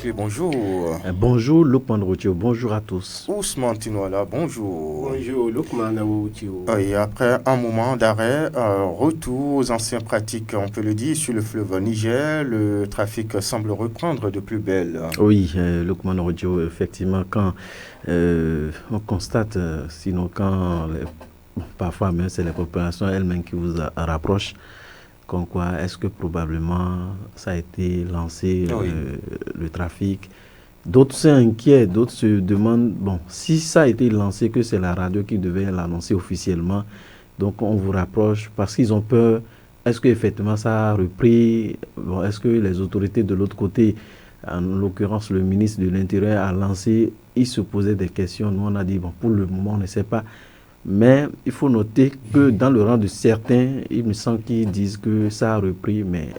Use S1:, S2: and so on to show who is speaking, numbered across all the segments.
S1: Bouclé, bonjour.
S2: Bonjour Lukman Routio, bonjour à tous.
S1: Ousmane Tinola, bonjour.
S3: Bonjour Lukman Routio.
S1: Et après un moment d'arrêt, retour aux anciennes pratiques, on peut le dire, sur le fleuve Niger, le trafic semble reprendre de plus belle.
S2: Oui, Lukman Routio, effectivement, quand on constate, sinon quand parfois même c'est les populations elles-mêmes qui vous rapprochent, comme quoi est-ce que probablement ça a été lancé,
S1: Oui.
S2: le trafic. D'autres s'inquiètent, d'autres se demandent, bon, si ça a été lancé, que c'est la radio qui devait l'annoncer officiellement, donc on vous rapproche parce qu'ils ont peur. Est-ce qu'effectivement ça a repris? Bon, est-ce que les autorités de l'autre côté, en l'occurrence le ministre de l'Intérieur, a lancé? Ils se posaient des questions. Nous, on a dit, bon, pour le moment, on ne sait pas. Mais il faut noter que dans le rang de certains, il me semble qu'ils disent que ça a repris. Mais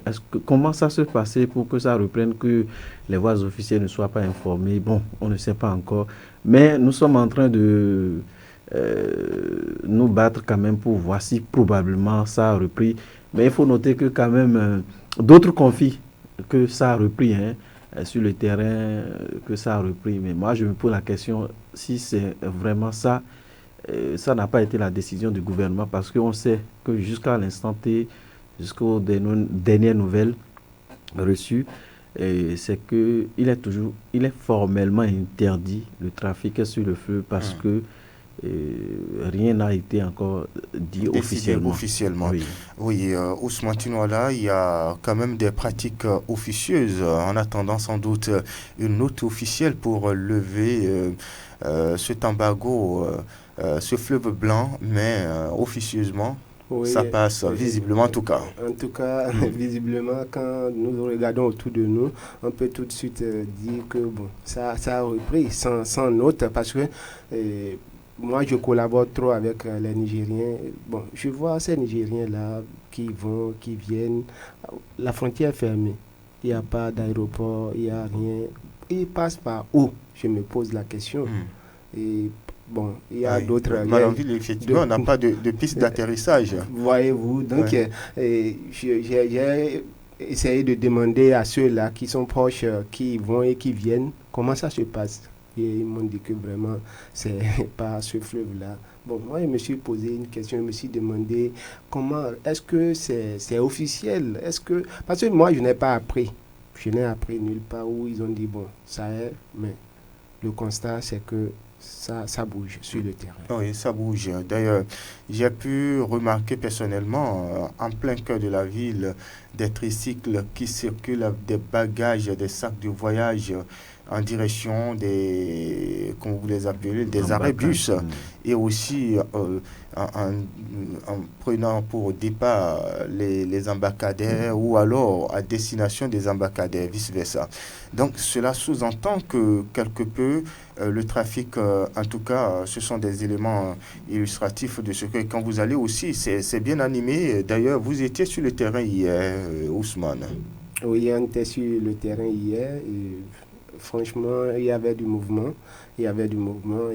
S2: comment ça se passait pour que ça reprenne, que les voix officielles ne soient pas informées? Bon, on ne sait pas encore. Mais nous sommes en train de nous battre quand même pour voir si probablement ça a repris. Mais il faut noter que quand même, d'autres confient que ça a repris, hein, sur le terrain, que ça a repris. Mais moi, je me pose la question si c'est vraiment ça. Ça n'a pas été la décision du gouvernement parce qu'on sait que jusqu'à l'instant T, jusqu'aux dernières nouvelles reçues, c'est qu'il est formellement interdit le trafic sur le feu parce que rien n'a été encore dit officiellement.
S1: Oui, Ousmane Tinola, il y a quand même des pratiques officieuses en attendant sans doute une note officielle pour lever cet embargo. Ce fleuve blanc, mais officieusement, oui, ça passe visiblement en tout cas.
S3: En tout cas, visiblement, quand nous regardons autour de nous, on peut tout de suite dire que bon, ça a repris sans note parce que moi, je collabore trop avec les Nigériens. Bon, je vois ces Nigériens-là qui vont, qui viennent. La frontière est fermée. Il n'y a pas d'aéroport, il n'y a rien. Ils passent par où? Je me pose la question. Et bon, il y a d'autres...
S1: Malanville, effectivement, on n'a pas de piste d'atterrissage.
S3: Voyez-vous, donc j'ai essayé de demander à ceux-là qui sont proches, qui vont et qui viennent, comment ça se passe. Et ils m'ont dit que vraiment, c'est pas ce fleuve-là. Bon, moi, je me suis posé une question, je me suis demandé comment, est-ce que c'est officiel? Parce que moi, je n'ai pas appris. Je n'ai appris nulle part où ils ont dit, bon, ça est, mais le constat, c'est que ça bouge sur le terrain.
S1: Oui, ça bouge. D'ailleurs, j'ai pu remarquer personnellement, en plein cœur de la ville, des tricycles qui circulent avec des bagages, des sacs de voyage en direction des, comment vous les appelez, des arrêts bus, et aussi en prenant pour départ les embarcadères ou alors à destination des embarcadères, vice-versa. Donc cela sous-entend que quelque peu le trafic, en tout cas, ce sont des éléments illustratifs de ce que quand vous allez aussi, c'est bien animé. D'ailleurs, vous étiez sur le terrain hier, Ousmane.
S3: Oui, on était sur le terrain hier et franchement, il y avait du mouvement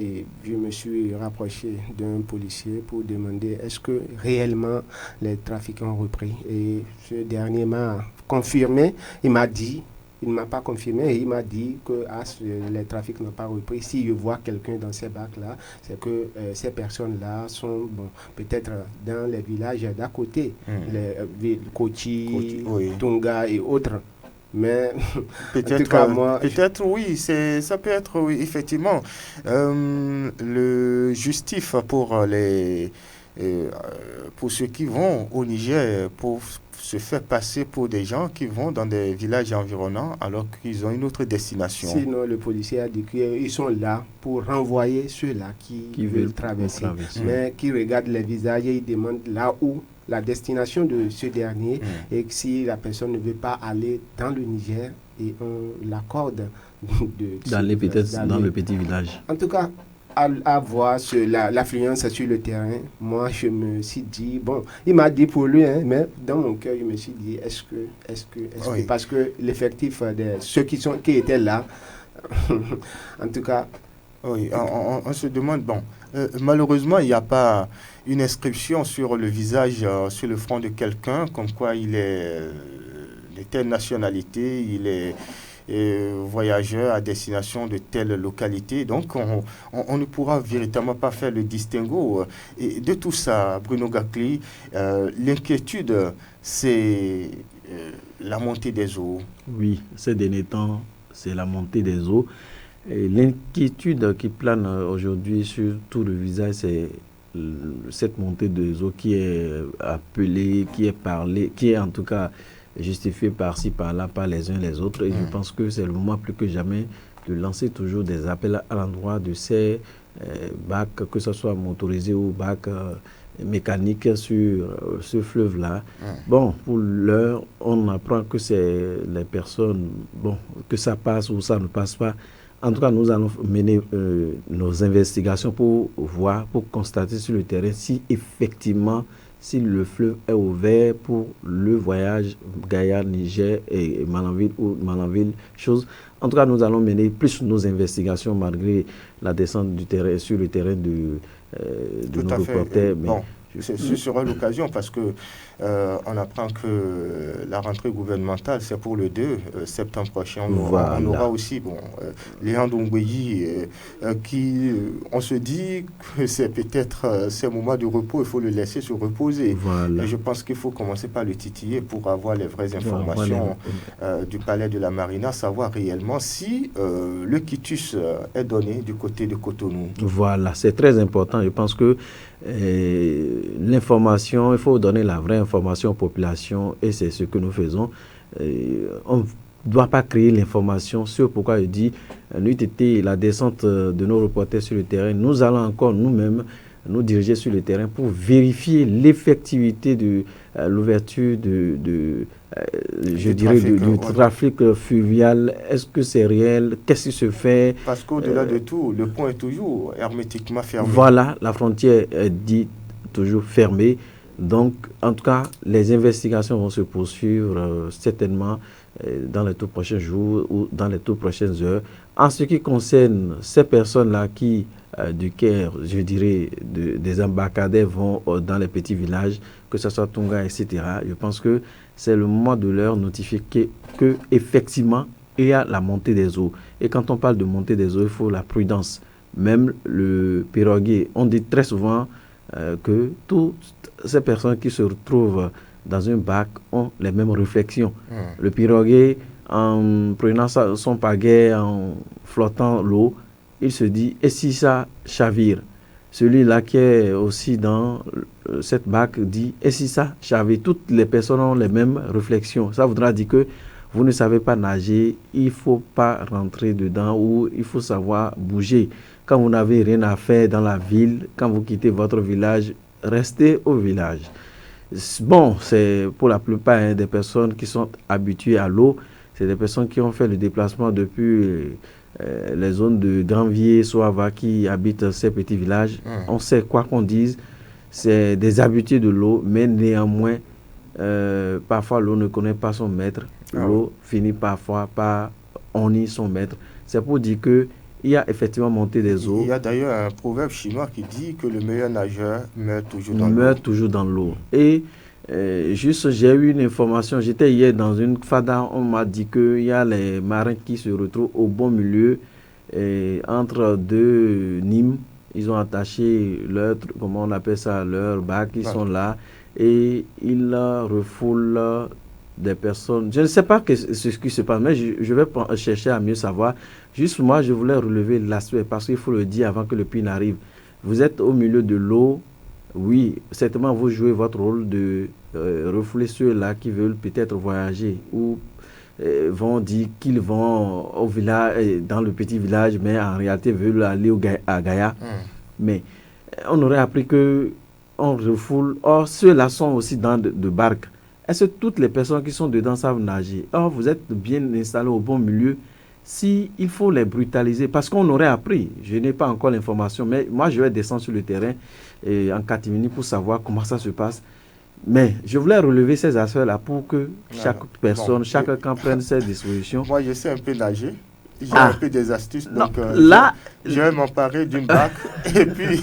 S3: et je me suis rapproché d'un policier pour demander est-ce que réellement les trafiquants ont repris. Et ce dernier m'a confirmé, il ne m'a pas confirmé, il m'a dit que les trafics n'ont pas repris. Si je vois quelqu'un dans ces bacs-là, c'est que ces personnes-là sont peut-être dans les villages d'à côté, les villes Kochi, oui, Tunga et autres. Mais
S1: peut-être oui, ça peut être oui, effectivement le justif pour pour ceux qui vont au Niger pour se faire passer pour des gens qui vont dans des villages environnants alors qu'ils ont une autre destination.
S3: Sinon, le policier a dit qu'ils sont là pour renvoyer ceux-là qui veulent traverser, mais qui regardent les visages et ils demandent là où la destination de ce dernier et que si la personne ne veut pas aller dans le Niger et on l'accorde
S2: dans le petit village.
S3: En tout cas, à voir l'affluence sur le terrain, moi je me suis dit, bon, il m'a dit pour lui, hein, mais dans mon cœur je me suis dit, est-ce que parce que l'effectif de ceux qui étaient là, en tout cas...
S1: Oui, on se demande, bon, malheureusement, il n'y a pas une inscription sur le visage, sur le front de quelqu'un, comme quoi il est de telle nationalité, il est voyageurs à destination de telle localité. Donc, on ne pourra véritablement pas faire le distinguo. Et de tout ça, Bruno Gakli, l'inquiétude, c'est la montée des eaux.
S2: Oui, ces derniers temps, c'est la montée des eaux. Et l'inquiétude qui plane aujourd'hui sur tout le visage, c'est cette montée des eaux qui est appelée, qui est parlée, qui est en tout cas justifiée par-ci, par-là, par les uns les autres. Et je pense que c'est le moment plus que jamais de lancer toujours des appels à l'endroit de ces bacs, que ce soit motorisés ou bacs mécaniques sur ce fleuve-là. Bon, pour l'heure, on apprend que c'est les personnes, bon, que ça passe ou ça ne passe pas. En tout cas, nous allons mener nos investigations pour voir, pour constater sur le terrain si effectivement, si le fleuve est ouvert pour le voyage Gaïa, Niger et Malanville ou Malanville, chose. En tout cas, nous allons mener plus nos investigations malgré la descente du terrain, sur le terrain de nos reporters. Mais
S1: bon, ce sera l'occasion parce que on apprend que la rentrée gouvernementale, c'est pour le 2 septembre prochain. On aura aussi Léon Dongbeyi qui, on se dit que c'est peut-être ces moments de repos, il faut le laisser se reposer.
S2: Voilà.
S1: Et je pense qu'il faut commencer par le titiller pour avoir les vraies informations du palais de la Marina, savoir réellement si le quitus est donné du côté de Cotonou.
S2: Voilà, c'est très important. Je pense que l'information, il faut donner la vraie information aux populations et c'est ce que nous faisons. On ne doit pas créer l'information sur pourquoi je dis, n'eût été la descente de nos reporters sur le terrain, nous allons encore nous-mêmes nous diriger sur le terrain pour vérifier l'effectivité de l'ouverture du trafic fluvial. Est-ce que c'est réel? Qu'est-ce qui se fait?
S1: Parce qu'au-delà de tout, le pont est toujours hermétiquement fermé.
S2: Voilà, la frontière est dite toujours fermée. Donc, en tout cas, les investigations vont se poursuivre certainement dans les tout prochains jours ou dans les tout prochaines heures. En ce qui concerne ces personnes-là qui, du Caire, je dirais, des embarcadères vont dans les petits villages, que ce soit Tonga, etc., je pense que c'est le moment de leur notifier que effectivement, il y a la montée des eaux. Et quand on parle de montée des eaux, il faut la prudence. Même le piroguier, on dit très souvent que toutes ces personnes qui se retrouvent dans un bac ont les mêmes réflexions. Le piroguier, en prenant son pagaie, en flottant l'eau, il se dit, et si ça chavire? Celui-là qui est aussi dans cette bac dit, et si ça chavire? Toutes les personnes ont les mêmes réflexions. Ça voudra dire que vous ne savez pas nager, il ne faut pas rentrer dedans ou il faut savoir bouger. Quand vous n'avez rien à faire dans la ville, quand vous quittez votre village, restez au village. Bon, c'est pour la plupart des personnes qui sont habituées à l'eau. C'est des personnes qui ont fait le déplacement depuis les zones de Granvier, Soava, qui habitent ces petits villages. On sait quoi qu'on dise, c'est des habitués de l'eau, mais néanmoins, parfois l'eau ne connaît pas son maître. L'eau finit parfois par honnir son maître. C'est pour dire que il y a effectivement montée des eaux.
S1: Il y a d'ailleurs un proverbe chinois qui dit que le meilleur nageur meurt toujours dans l'eau.
S2: Et juste, j'ai eu une information. J'étais hier dans une fada, on m'a dit qu'il y a les marins qui se retrouvent au bon milieu entre deux Nîmes. Ils ont attaché leur, comment on appelle ça, leur bac, ils sont là et ils refoulent des personnes. Je ne sais pas ce qui se passe, mais je vais chercher à mieux savoir. Juste moi, je voulais relever l'aspect parce qu'il faut le dire avant que le pire n'arrive. Vous êtes au milieu de l'eau. Oui, certainement vous jouez votre rôle de refouler ceux-là qui veulent peut-être voyager ou vont dire qu'ils vont au village, dans le petit village, mais en réalité veulent aller à Gaïa. Mais on aurait appris que on refoule. Or, ceux-là sont aussi dans de barques. Est-ce que toutes les personnes qui sont dedans savent nager? Or, vous êtes bien installés au bon milieu. Si il faut les brutaliser, parce qu'on aurait appris, je n'ai pas encore l'information, mais moi je vais descendre sur le terrain en catimini pour savoir comment ça se passe. Mais je voulais relever ces aspects-là pour que chaque personne, chaque camp prenne ses dispositions.
S1: Moi je sais un peu nager. j'ai un peu des astuces.
S2: Non,
S1: Donc,
S2: là,
S1: je vais m'emparer d'une bac et puis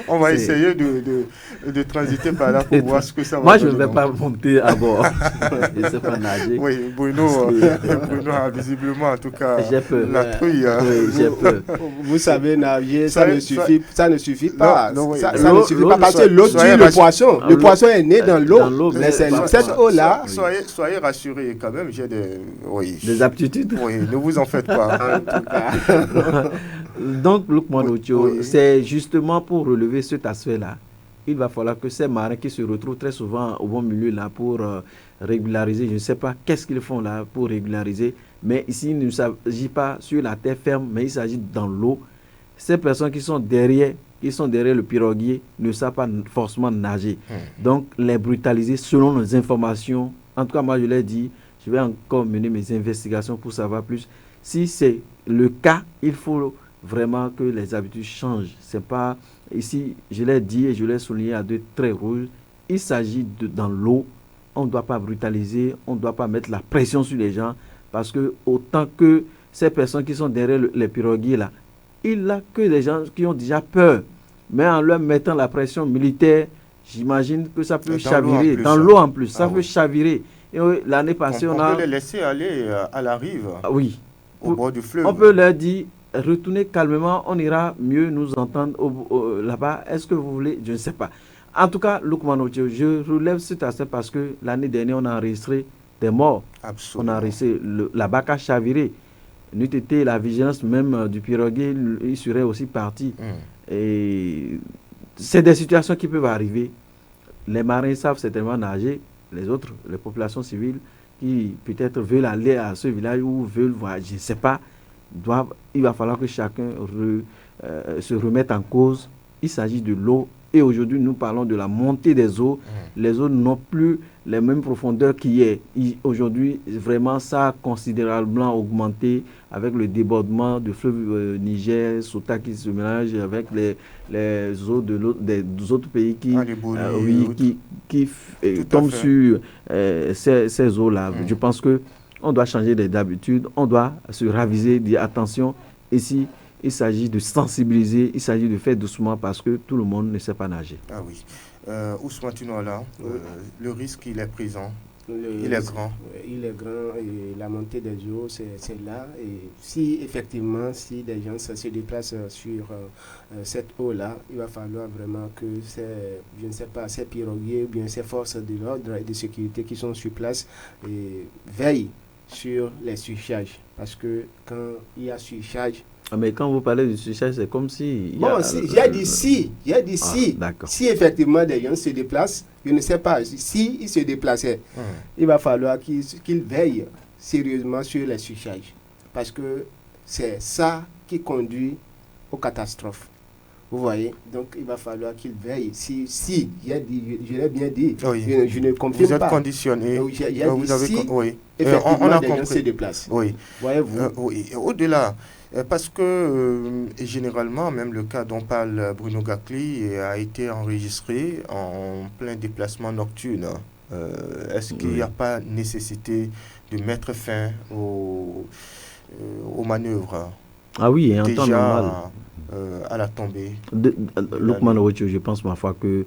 S1: on va essayer de transiter par là pour voir ce que ça va
S2: moi, je ne
S1: donner.
S2: vais pas monter à bord. Je ne sais pas nager.
S1: Oui, Bruno, Bruno a visiblement, en tout cas,
S2: J'ai peur.
S1: la trouille.
S2: Oui, j'ai peur.
S3: Vous savez, nager, ça ne suffit pas.
S1: Non, oui.
S3: Ça ne suffit pas parce que l'eau tue
S1: soyez
S3: le poisson.
S2: Ah,
S3: Le poisson est né dans l'eau.
S2: mais
S3: Cette eau-là.
S1: Soyez rassurés quand même, j'ai
S2: des aptitudes.
S1: Oui, ne vous en faites pas.
S3: En tout cas.
S2: Donc, Lukman Ocho,
S1: oui.
S2: c'est justement pour relever cet aspect-là. Il va falloir que ces marins qui se retrouvent très souvent au bon milieu là pour régulariser, je ne sais pas qu'est-ce qu'ils font là pour régulariser, mais ici il ne s'agit pas sur la terre ferme, mais il s'agit dans l'eau. Ces personnes qui sont derrière le piroguier ne savent pas forcément nager. Donc, les brutaliser selon nos informations. En tout cas, moi je l'ai dit, je vais encore mener mes investigations pour savoir plus. Si c'est le cas, il faut vraiment que les habitudes changent. C'est pas ici, je l'ai dit et je l'ai souligné à 2 traits rouges. Il s'agit de dans l'eau. On ne doit pas brutaliser, on ne doit pas mettre la pression sur les gens parce que autant que ces personnes qui sont derrière les piroguiers là, il n'y a que des gens qui ont déjà peur. Mais en leur mettant la pression militaire, j'imagine que ça peut chavirer. Dans l'eau en plus, ça peut chavirer. Et l'année passée, on
S1: peut les laisser aller à la rive.
S2: Oui.
S1: Au bord du fleuve.
S2: On peut leur dire, retournez calmement, on ira mieux nous entendre là-bas. Est-ce que vous voulez? Je ne sais pas. En tout cas, Lukman Ocho, je relève cet aspect parce que l'année dernière, on a enregistré des morts.
S1: Absolument.
S2: On a enregistré la barque a chaviré. N'eût été la vigilance même du piroguier, il serait aussi parti. Et c'est des situations qui peuvent arriver. Les marins savent certainement nager. Les autres, les populations civiles, qui peut-être veulent aller à ce village ou veulent voir, je ne sais pas, il va falloir que chacun se remette en cause. Il s'agit de l'eau et aujourd'hui nous parlons de la montée des eaux. Les eaux n'ont plus les mêmes profondeurs qu'hier. Aujourd'hui, vraiment, ça a considérablement augmenté avec le débordement du fleuve Niger, Sota qui se mélange avec les eaux des autres pays qui tombent sur ces eaux-là. Je pense qu'on doit changer d'habitude, on doit se raviser, dire attention, ici, il s'agit de sensibiliser, il s'agit de faire doucement parce que tout le monde ne sait pas nager.
S1: Ah oui. Ousmane Tinoala, le risque, il est présent. Il est grand.
S3: Il est grand et la montée des eaux, c'est là. Et si effectivement, si des gens se déplacent sur cette eau-là, il va falloir vraiment que ces piroguiers ou bien ces forces de l'ordre et de sécurité qui sont sur place veillent sur les surcharges. Parce que quand il y a surcharge,
S2: mais quand vous parlez du surcharge, c'est comme si...
S3: J'ai dit si. Si effectivement des gens se déplacent, je ne sais pas, si ils se déplaçaient, il va falloir qu'ils veillent sérieusement sur les surcharges. Parce que c'est ça qui conduit aux catastrophes. Vous voyez? Donc il va falloir qu'ils veillent. Si je l'ai bien dit,
S1: oui.
S3: je ne confirme pas.
S1: Vous êtes conditionné.
S3: Effectivement, des gens se déplacent.
S1: Oui.
S3: Voyez-vous?
S1: Oui. Au-delà... Parce que généralement, même le cas dont parle Bruno Gakli a été enregistré en plein déplacement nocturne. Est-ce qu'il n'y a pas nécessité de mettre fin aux manœuvres?
S2: Ah oui, en temps normal.
S1: À la tombée.
S2: Lukman Ocho, je pense ma foi que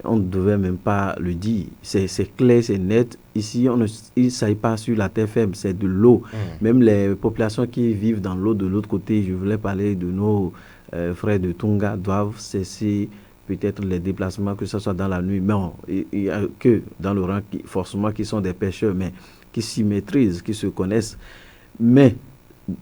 S2: on ne devait même pas le dire. C'est clair, c'est net. Ici, il ne s'agit pas sur la terre ferme, c'est de l'eau. Même les populations qui vivent dans l'eau de l'autre côté, je voulais parler de nos frères de Tonga, doivent cesser peut-être les déplacements, que ce soit dans la nuit. Mais il n'y a que dans le rang, forcément, qui sont des pêcheurs, mais qui s'y maîtrisent, qui se connaissent. Mais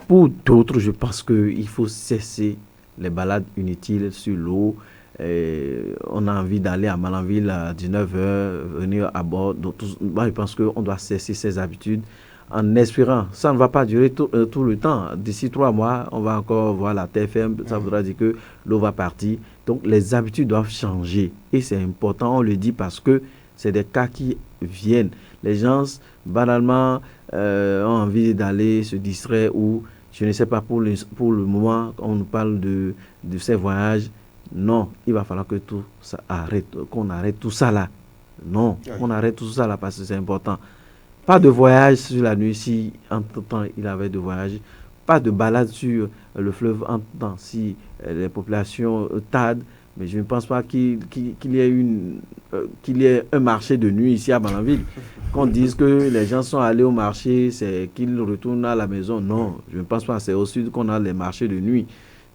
S2: pour d'autres, je pense qu'il faut cesser les balades inutiles sur l'eau. On a envie d'aller à Malanville à 19h, venir à bord. Moi, je pense qu'on doit cesser ces habitudes en espérant. Ça ne va pas durer tout le temps. D'ici 3 mois, on va encore voir la terre ferme. Ça voudra dire que l'eau va partir. Donc, les habitudes doivent changer. Et c'est important, on le dit parce que c'est des cas qui viennent. Les gens, banalement, ont envie d'aller se distraire ou, je ne sais pas, pour le moment, on nous parle de ces voyages. Non, il va falloir que tout ça arrête, qu'on arrête tout ça là. Non, on arrête tout ça là parce que c'est important. Pas de voyage sur la nuit si entre-temps il avait de voyage. Pas de balade sur le fleuve entre-temps si les populations tardent. Mais je ne pense pas qu'il y ait qu'il y ait un marché de nuit ici à Malanville. Qu'on dise que les gens sont allés au marché, c'est qu'ils retournent à la maison. Non, je ne pense pas. C'est au sud qu'on a les marchés de nuit.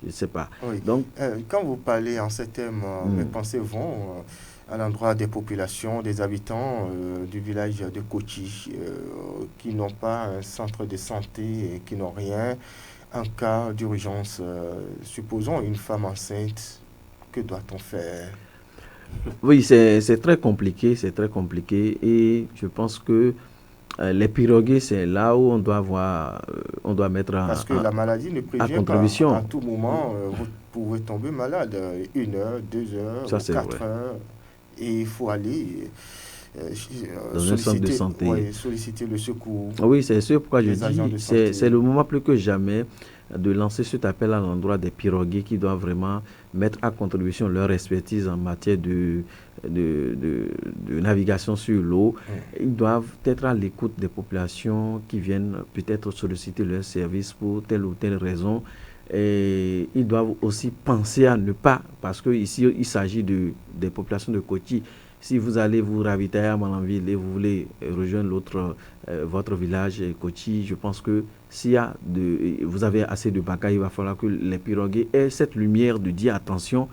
S2: Je ne sais pas.
S1: Oui.
S2: Donc,
S1: quand vous parlez en ces termes, mes pensées vont à l'endroit des populations, des habitants du village de Kochi qui n'ont pas un centre de santé et qui n'ont rien. En cas d'urgence, supposons une femme enceinte, que doit-on faire?
S2: oui, c'est très compliqué. C'est très compliqué. Et je pense que les pirogues, c'est là où on doit mettre
S1: Parce que la maladie ne
S2: à
S1: prévient pas.
S2: contribution.
S1: À tout moment, vous pouvez tomber malade. 1 heure, 2 heures,
S2: Ça,
S1: ou
S2: c'est vrai.
S1: 4 heures. Et il faut aller
S2: Dans un centre de santé.
S1: solliciter le secours
S2: Oui, c'est sûr pourquoi je
S1: des agents
S2: dis,
S1: de santé.
S2: c'est le moment plus que jamais de lancer cet appel à l'endroit des pirogues qui doivent vraiment mettre à contribution leur expertise en matière de navigation sur l'eau. Ils doivent être à l'écoute des populations qui viennent peut-être solliciter leur service pour telle ou telle raison. Et ils doivent aussi penser à ne pas, parce qu'ici il s'agit des populations de Kochi. Si vous allez vous ravitailler à Malanville et vous voulez rejoindre votre village Kochi, je pense que vous avez assez de bagages, il va falloir que les pirogues aient cette lumière de dire attention,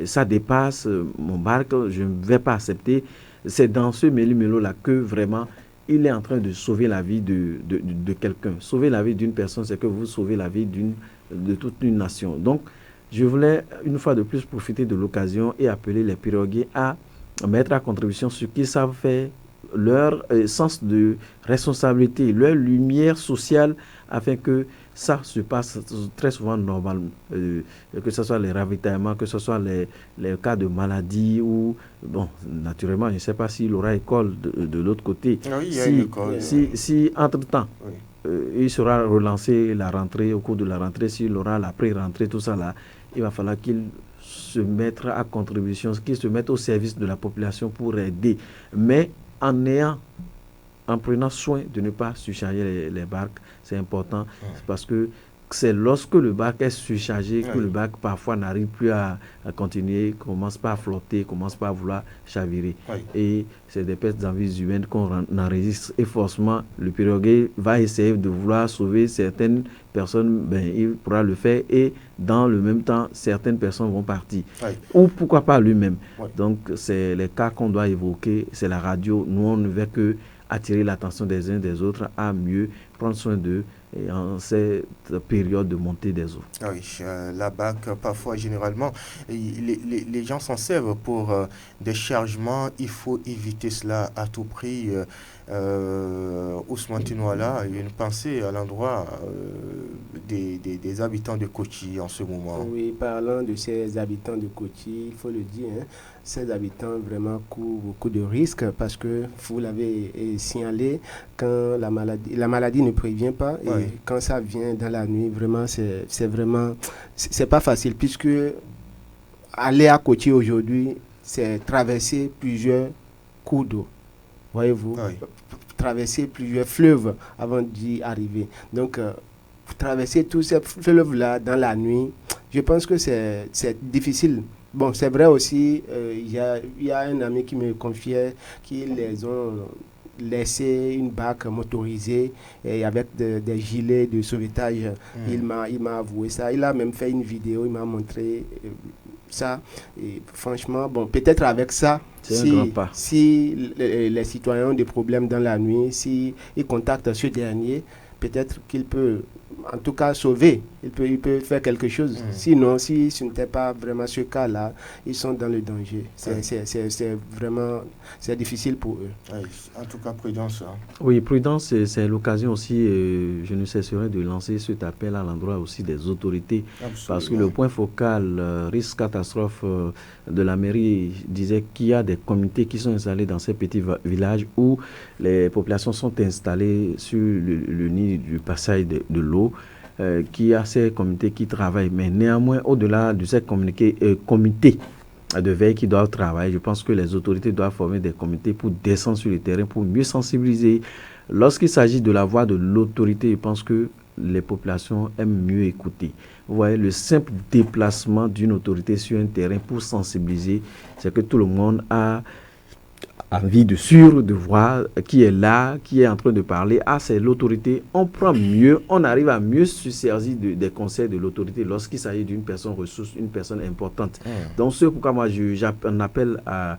S2: ça dépasse mon barque, je ne vais pas accepter. C'est dans ce méli-mélo-là que vraiment il est en train de sauver la vie de quelqu'un. Sauver la vie d'une personne, c'est que vous sauvez la vie de toute une nation. Donc, je voulais une fois de plus profiter de l'occasion et appeler les pirogues à mettre à contribution ce qu'ils savent faire, leur sens de responsabilité, leur lumière sociale, afin que ça se passe très souvent normalement, que ce soit les ravitaillements, que ce soit les cas de maladie, ou, bon, naturellement, je ne sais pas s'il aura école de l'autre côté.
S1: Oui, il y a une école.
S2: Si entre-temps,
S1: Oui.
S2: il sera relancé la rentrée, au cours de la rentrée, s'il aura la pré-rentrée, tout ça là, il va falloir qu'il se mettre à contribution, qu'ils se mettent au service de la population pour aider, mais en prenant soin de ne pas surcharger les barques. C'est important, parce que c'est lorsque le barque est surchargé que le barque parfois n'arrive plus à continuer, commence pas à flotter, commence pas à vouloir chavirer. Et c'est des pertes d'envies humaines qu'on enregistre. Et forcément, le piroguier va essayer de vouloir sauver certaines personnes, il pourra le faire, et dans le même temps, certaines personnes vont partir. Ou pourquoi pas lui-même. Donc, c'est les cas qu'on doit évoquer, c'est la radio. Nous, on ne veut que attirer l'attention des uns des autres à mieux prendre soin d'eux en cette période de montée des eaux.
S1: Oui, la barque, parfois, généralement, les gens s'en servent pour des chargements. Il faut éviter cela à tout prix. Ousmane Tinouala, il y a une pensée à l'endroit des habitants de Kochi en ce moment.
S3: Oui, parlant de ces habitants de Kochi, il faut le dire, ces habitants vraiment courent beaucoup de risques, parce que vous l'avez signalé, quand la maladie ne prévient pas, et quand ça vient dans la nuit, vraiment, c'est pas facile, puisque aller à Kochi aujourd'hui, c'est traverser plusieurs cours d'eau. Voyez-vous, traverser plusieurs fleuves avant d'y arriver. Donc, traverser tous ces fleuves-là dans la nuit, je pense que c'est difficile. Bon, c'est vrai aussi, il y a un ami qui me confiait qu'ils les ont laissé une barque motorisée et avec des gilets de sauvetage. Il m'a avoué ça. Il a même fait une vidéo, il m'a montré ça. Et franchement, bon, peut-être avec ça, si les citoyens ont des problèmes dans la nuit, si ils contactent ce dernier, peut-être qu'il peut, en tout cas, sauver. Il peut faire quelque chose. Sinon, si ce n'était pas vraiment ce cas-là, ils sont dans le danger. C'est vraiment difficile pour eux.
S1: En tout cas, prudence.
S2: Oui, prudence, c'est l'occasion aussi, je ne cesserai de lancer cet appel à l'endroit aussi des autorités. Absolument. Parce que le point focal, risque catastrophe de la mairie, disait qu'il y a des comités qui sont installés dans ces petits villages où les populations sont installées sur le nid du passage de l'eau. Qui a ces comités qui travaillent. Mais néanmoins, au-delà de ces comités de veille qui doivent travailler, je pense que les autorités doivent former des comités pour descendre sur le terrain, pour mieux sensibiliser lorsqu'il s'agit de la voix de l'autorité, je pense que les populations aiment mieux écouter. Vous voyez, le simple déplacement d'une autorité sur un terrain pour sensibiliser, c'est que tout le monde a envie de voir qui est là, qui est en train de parler. Ah, c'est l'autorité. On prend mieux, on arrive à mieux se servir des conseils de l'autorité lorsqu'il s'agit d'une personne ressource, une personne importante. Donc, c'est pourquoi moi, j'en appelle à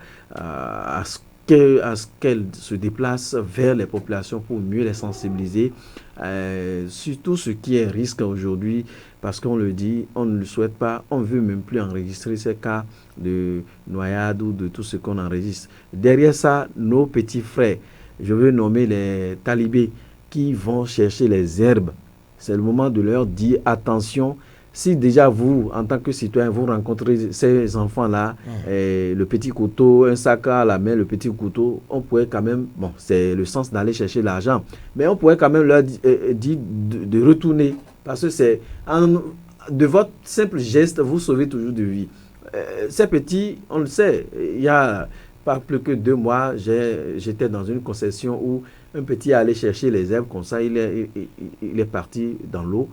S2: ce qu'elle se déplace vers les populations pour mieux les sensibiliser. Surtout ce qui est risque aujourd'hui, parce qu'on le dit, on ne le souhaite pas, on ne veut même plus enregistrer ces cas de noyade ou de tout ce qu'on enregistre. Derrière ça, nos petits frères, je veux nommer les talibés, qui vont chercher les herbes. C'est le moment de leur dire attention. Si déjà vous, en tant que citoyen, vous rencontrez ces enfants-là, le petit couteau, un sac à la main, le petit couteau, on pourrait quand même, bon, c'est le sens d'aller chercher l'argent, mais on pourrait quand même leur dire de retourner, parce que c'est de votre simple geste, vous sauvez toujours de vie. Ces petits, on le sait, il y a pas plus que 2 mois, j'étais dans une concession où un petit allait chercher les herbes comme ça, il est parti dans l'eau.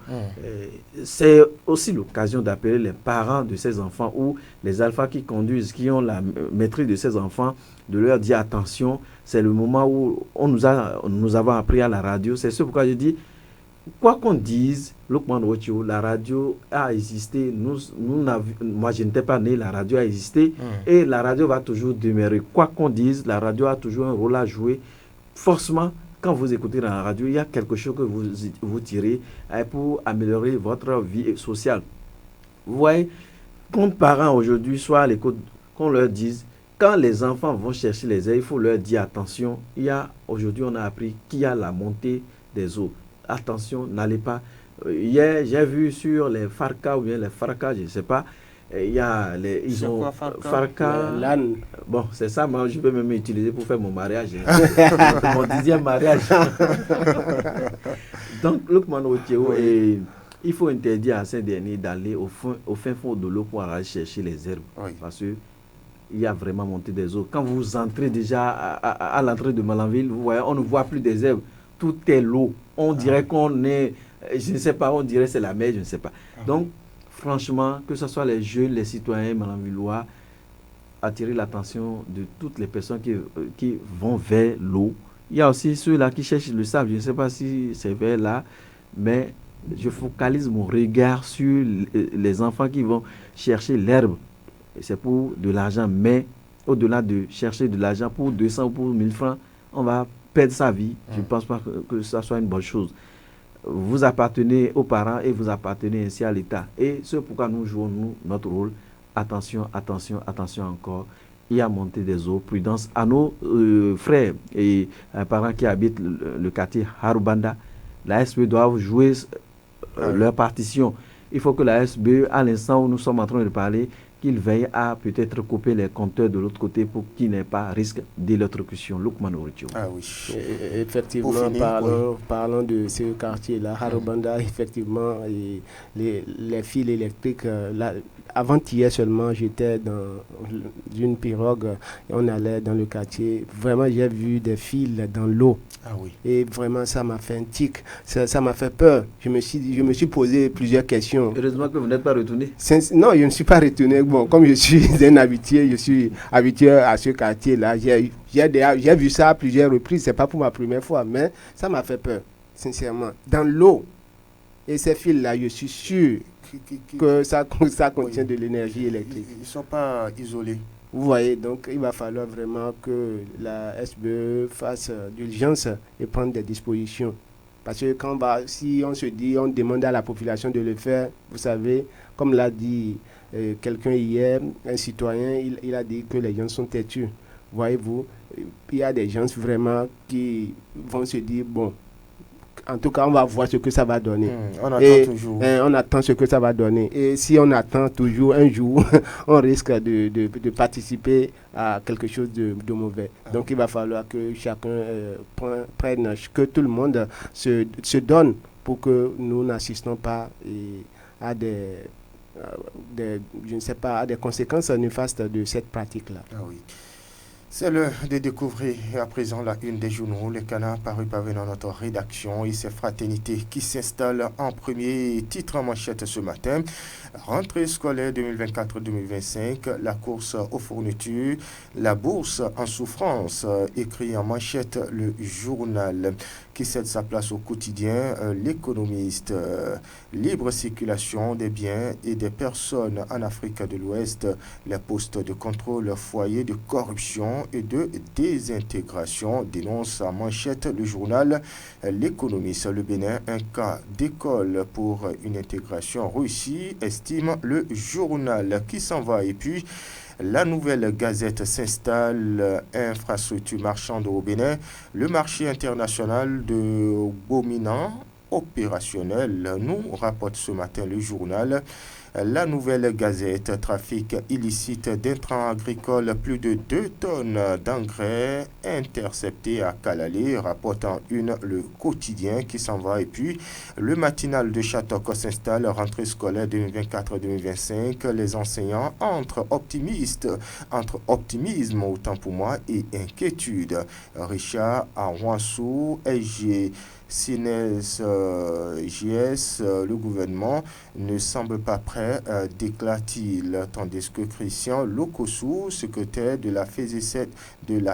S2: C'est aussi l'occasion d'appeler les parents de ces enfants ou les alphas qui conduisent, qui ont la maîtrise de ces enfants, de leur dire attention, c'est le moment où nous avons appris à la radio. C'est ce pourquoi je dis, quoi qu'on dise, la radio a existé. Moi, je n'étais pas né, la radio a existé. Et la radio va toujours demeurer. Quoi qu'on dise, la radio a toujours un rôle à jouer. Forcément, quand vous écoutez dans la radio, il y a quelque chose que vous tirez pour améliorer votre vie sociale. Vous voyez, quand parents aujourd'hui, soit à l'écoute, qu'on leur dise, quand les enfants vont chercher les ailes, il faut leur dire attention. Aujourd'hui, on a appris qu'il y a la montée des eaux. Attention, n'allez pas. Hier, j'ai vu sur les Farca ou bien les Farca, je ne sais pas, il y a ils ont Farca. Bon, c'est ça, moi je peux même utiliser pour faire mon mariage. Mon 10e mariage. Donc, il faut interdire à ces derniers d'aller au fin fond de l'eau pour aller chercher les herbes. Oui. Parce que il y a vraiment montée des eaux. Quand vous entrez déjà à l'entrée de Malanville, vous voyez, on ne voit plus des herbes. Tout est l'eau. On dirait qu'on est, je ne sais pas, on dirait c'est la mer, je ne sais pas. Donc, franchement, que ce soit les jeunes, les citoyens malanvillois, attirer l'attention de toutes les personnes qui vont vers l'eau. Il y a aussi ceux-là qui cherchent le sable. Je ne sais pas si c'est vers là, mais je focalise mon regard sur les enfants qui vont chercher l'herbe. C'est pour de l'argent, mais au-delà de chercher de l'argent pour 200 ou pour 1000 francs, on va perdre sa vie. Je ne pense pas que ça soit une bonne chose. Vous appartenez aux parents et vous appartenez ainsi à l'État. Et c'est pourquoi nous jouons notre rôle. Attention, attention, attention encore. Il y a montée des eaux. Prudence à nos frères et parents qui habitent le quartier Harubanda. La SBE doit jouer leur partition. Il faut que la SBE, à l'instant où nous sommes en train de parler, qu'il veille à peut-être couper les compteurs de l'autre côté pour qu'il n'y ait pas risque d'électrocution. Lukman Oritio.
S3: Ah oui. Effectivement, parlons de ce quartier-là, Harubanda, effectivement, les fils électriques, avant-hier seulement, j'étais dans une pirogue et on allait dans le quartier. Vraiment, j'ai vu des fils dans l'eau.
S1: Ah oui. Et
S3: vraiment, ça m'a fait un tic. Ça m'a fait peur. Je me suis posé plusieurs questions.
S2: Heureusement que vous n'êtes pas retourné.
S3: Non, je ne suis pas retourné. Bon, comme je suis un habitué, je suis habitué à ce quartier-là. J'ai vu ça à plusieurs reprises. Ce n'est pas pour ma première fois, mais ça m'a fait peur, sincèrement. Dans l'eau. Et ces fils-là, je suis sûr que ça contient de l'énergie électrique.
S1: Ils ne sont pas isolés.
S3: Vous voyez, donc il va falloir vraiment que la SBE fasse d'urgence et prenne des dispositions. Parce que si on se dit, on demande à la population de le faire, vous savez, comme l'a dit quelqu'un hier, un citoyen, il a dit que les gens sont têtus. Voyez-vous, il y a des gens vraiment qui vont se dire, bon, en tout cas, on va voir ce que ça va donner.
S1: On attend toujours.
S3: On attend ce que ça va donner. Et si on attend toujours, un jour, on risque de participer à quelque chose de mauvais. Donc, il va falloir que chacun prenne, que tout le monde se donne pour que nous n'assistons pas à je ne sais pas, à des conséquences néfastes de cette pratique-là.
S1: Ah oui. C'est l'heure de découvrir à présent la une des journaux, le canard paru dans notre rédaction et ses fraternités qui s'installent en premier titre en manchette ce matin. Rentrée scolaire 2024-2025, la course aux fournitures, la bourse en souffrance, écrit en manchette le journal qui cède sa place au quotidien, l'économiste. Libre circulation des biens et des personnes en Afrique de l'Ouest, les postes de contrôle, foyers de corruption et de désintégration, dénonce en manchette le journal L'économiste. Le Bénin, un cas d'école pour une intégration réussie, estime le journal qui s'en va. Et puis, la nouvelle gazette s'installe, infrastructure marchande au Bénin, le marché international de Bominan opérationnel, nous rapporte ce matin le journal. La nouvelle gazette, trafic illicite d'intrants agricoles, plus de 2 tonnes d'engrais interceptés à Kalalé, rapporte en une le quotidien qui s'en va. Et puis, le matinal de Châteauco s'installe, rentrée scolaire 2024-2025, les enseignants entre optimisme autant pour moi et inquiétude. Richard Awansou, SG Sines JS, le gouvernement ne semble pas prêt, déclare-t-il, tandis que Christian Lokossou, secrétaire de la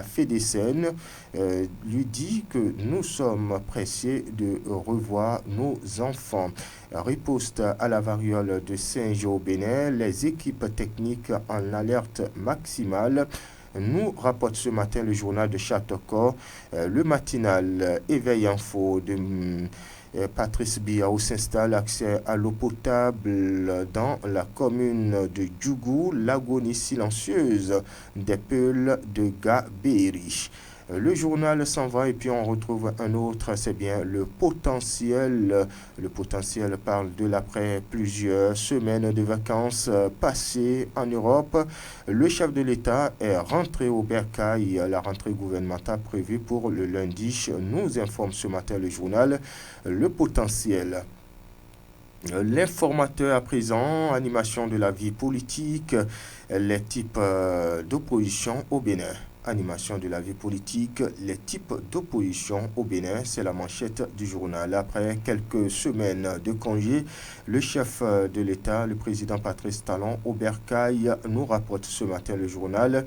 S1: FEDECEN, lui dit que nous sommes pressés de revoir nos enfants. Riposte à la variole de singe au Bénin, les équipes techniques en alerte maximale. Nous rapporte ce matin le journal de Châteaucourt, le matinal Éveil Info de Patrice Biaou s'installe, accès à l'eau potable dans la commune de Djougou, l'agonie silencieuse des peuls de Gabéry. Le journal s'en va et puis on retrouve un autre, c'est bien le potentiel. Le potentiel parle de l'après plusieurs semaines de vacances passées en Europe. Le chef de l'État est rentré au Bercail, la rentrée gouvernementale prévue pour le lundi, nous informe ce matin le journal Le Potentiel. L'informateur à présent, animation de la vie politique, les types d'opposition au Bénin. Animation de la vie politique, les types d'opposition au Bénin, c'est la manchette du journal. Après quelques semaines de congé, le chef de l'État, le président Patrice Talon au Bercail, nous rapporte ce matin le journal.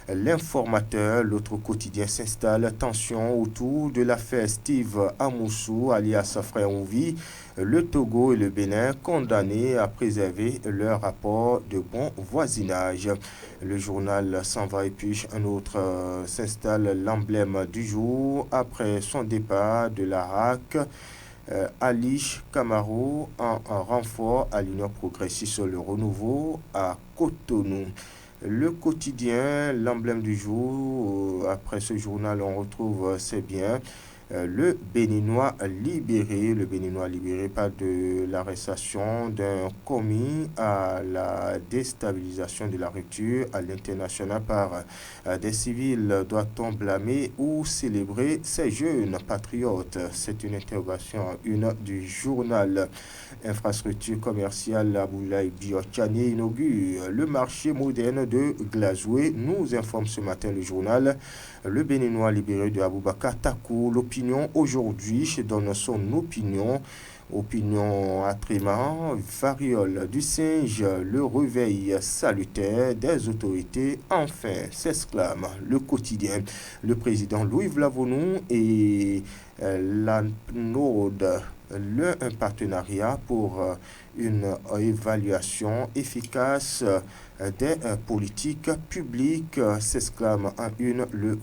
S1: L'informateur, l'autre quotidien s'installe, tension autour de l'affaire Steve Amoussou, alias Frère Ouvi, le Togo et le Bénin condamnés à préserver leur rapport de bon voisinage. Le journal s'en va et puis un autre s'installe, l'emblème du jour après son départ de la RAC. Ali Camaro en renfort à l'Union progressiste sur le renouveau à Cotonou. Le quotidien, l'emblème du jour, après ce journal, on retrouve, c'est bien, le Béninois libéré par de l'arrestation d'un commis à la déstabilisation de la rupture à l'international par des civils. Doit-on blâmer ou célébrer ces jeunes patriotes? C'est une interrogation, une du journal. Infrastructure commerciale, Aboulaye Biochani inaugure le marché moderne de Glazoué, nous informe ce matin le journal. Le Béninois libéré de Aboubakar Takou, l'opinion aujourd'hui donne son opinion à Tréman, variole du singe, le réveil salutaire des autorités, enfin, s'exclame le quotidien. Le président Louis Vlavonou et l'ANOD, un partenariat pour une évaluation efficace des politiques publiques, s'exclame en une le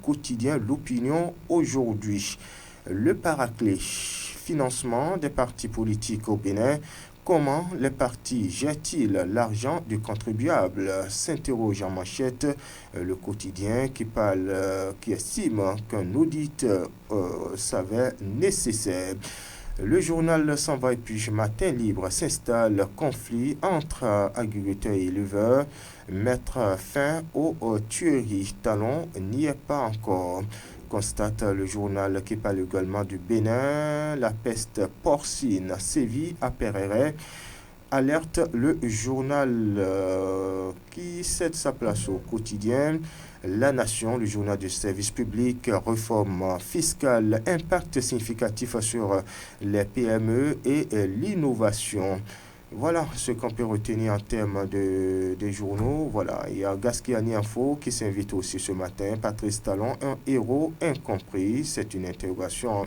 S1: quotidien L'Opinion aujourd'hui. Le paraclet, financement des partis politiques au Bénin. Comment les partis gèrent-ils l'argent du contribuable? S'interroge en manchette le quotidien qui estime qu'un audit s'avère nécessaire. Le journal s'en va et puis Matin Libre s'installe, conflit entre agriculteurs et éleveurs, mettre fin aux tueries. Talon n'y est pas encore. Constate le journal qui parle également du Bénin, la peste porcine sévit à Péréré. Alerte, le journal qui cède sa place au quotidien. La Nation, le journal du service public, réforme fiscale, impact significatif sur les PME et l'innovation. Voilà ce qu'on peut retenir en termes des journaux. Voilà, il y a Gasquiani Info qui s'invite aussi ce matin. Patrice Talon, un héros incompris. C'est une interrogation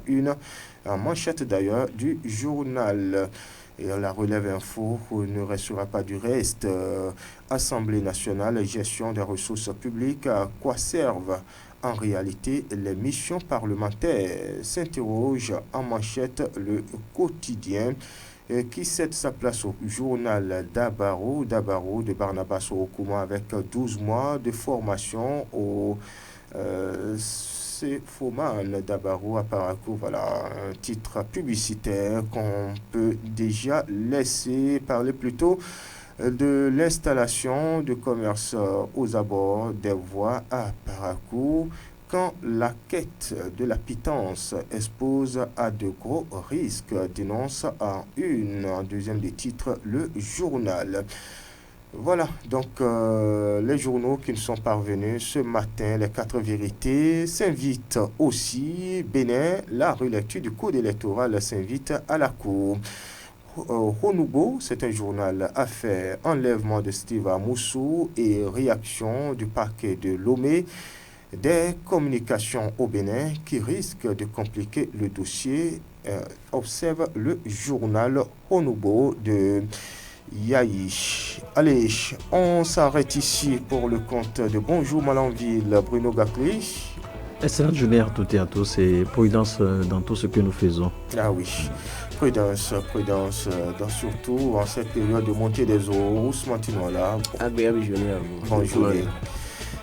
S1: en manchette d'ailleurs du journal. Et la relève info ne restera pas du reste. Assemblée nationale, gestion des ressources publiques, à quoi servent en réalité les missions parlementaires? S'interroge en manchette le quotidien qui cède sa place au journal Dabaro de Barnabas Okuma avec 12 mois de formation au Foman Dabaro à Parakou. Voilà un titre publicitaire qu'on peut déjà laisser parler plutôt de l'installation de commerce aux abords des voies à Parakou quand la quête de la pitance expose à de gros risques, dénonce en deuxième des titres, le journal. Voilà, donc les journaux qui nous sont parvenus ce matin, les 4 vérités, s'invitent aussi. Bénin, la relecture du code électoral s'invite à la cour. Honoubo, c'est un journal affaires, enlèvement de Steve Moussou et réaction du parquet de Lomé. Des communications au Bénin qui risquent de compliquer le dossier, observe le journal Honoubo de Yaï. Allez, on s'arrête ici pour le compte de Bonjour Malanville, Bruno Gacli.
S2: Excellente journée à toutes et à tous et prudence dans tout ce que nous faisons.
S1: Ah oui, prudence, surtout en cette période de montée des eaux. Ousmane Tinola.
S3: Agréable journée à vous.
S1: Bonne journée.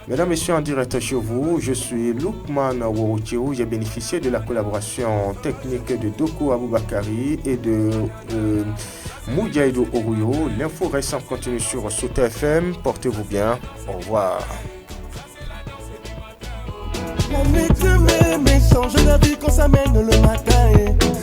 S1: Mesdames, Messieurs, en direct chez vous, je suis Lukman Woroutiou. J'ai bénéficié de la collaboration technique de Doko Aboubakari et de Moudiaïdo Oruyo. L'info reste en continu sur Sauter FM. Portez-vous bien. Au revoir.
S4: La nuit de mes méchants, je la vis quand ça mène le matin.